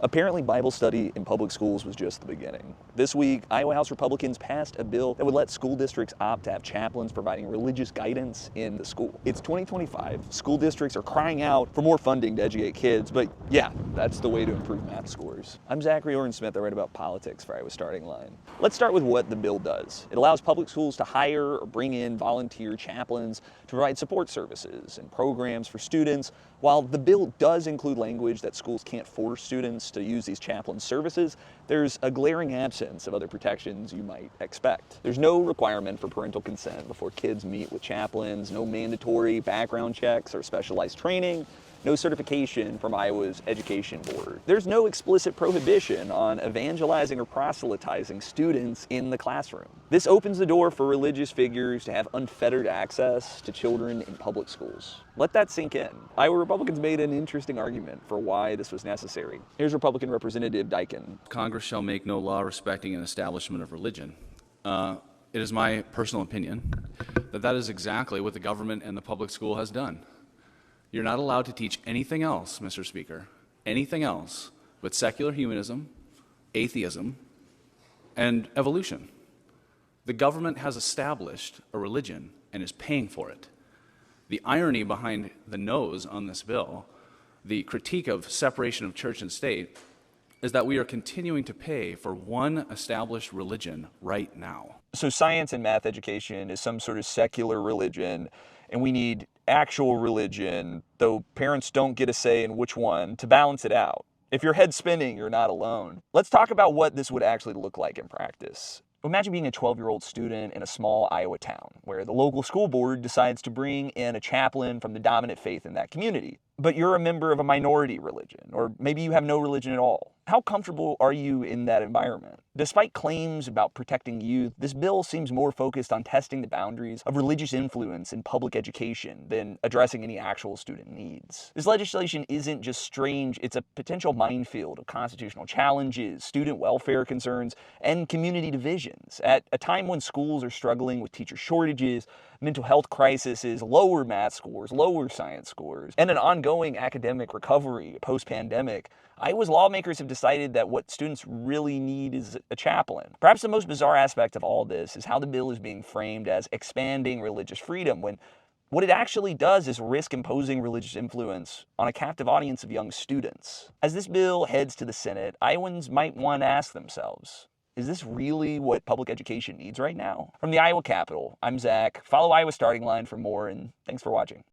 Apparently, Bible study in public schools was just the beginning. This week, Iowa House Republicans passed a bill that would let school districts opt to have chaplains providing religious guidance in the school. It's 2025. School districts are crying out for more funding to educate kids, but yeah, that's the way to improve math scores. I'm Zachary Oren-Smith. I write about politics for Iowa Starting Line. Let's start with what the bill does. It allows public schools to hire or bring in volunteer chaplains to provide support services and programs for students. While the bill does include language that schools can't force students to use these chaplain services, there's a glaring absence of other protections you might expect. There's no requirement for parental consent before kids meet with chaplains, no mandatory background checks or specialized training, no certification from Iowa's Education Board. There's no explicit prohibition on evangelizing or proselytizing students in the classroom. This opens the door for religious figures to have unfettered access to children in public schools. Let that sink in. Iowa Republicans made an interesting argument for why this was necessary. Here's Republican Representative Dyken. Congress shall make no law respecting an establishment of religion. It is my personal opinion that that is exactly what the government and the public school has done. You're not allowed to teach anything else, Mr. Speaker, anything else but secular humanism, atheism, and evolution. The government has established a religion and is paying for it. The irony behind the no's on this bill, the critique of separation of church and state, is that we are continuing to pay for one established religion right now. So science and math education is some sort of secular religion, and we need actual religion, though parents don't get a say in which one, to balance it out. If your head's spinning, you're not alone. Let's talk about what this would actually look like in practice. Imagine being a 12-year-old student in a small Iowa town where the local school board decides to bring in a chaplain from the dominant faith in that community. But you're a member of a minority religion, or maybe you have no religion at all. How comfortable are you in that environment? Despite claims about protecting youth, this bill seems more focused on testing the boundaries of religious influence in public education than addressing any actual student needs. This legislation isn't just strange, it's a potential minefield of constitutional challenges, student welfare concerns, and community divisions. At a time when schools are struggling with teacher shortages, mental health crises, lower math scores, lower science scores, and an ongoing academic recovery post-pandemic, Iowa's lawmakers have decided that what students really need is a chaplain. Perhaps the most bizarre aspect of all this is how the bill is being framed as expanding religious freedom, when what it actually does is risk imposing religious influence on a captive audience of young students. As this bill heads to the Senate, Iowans might want to ask themselves, is this really what public education needs right now? From the Iowa Capitol, I'm Zach. Follow Iowa Starting Line for more, and thanks for watching.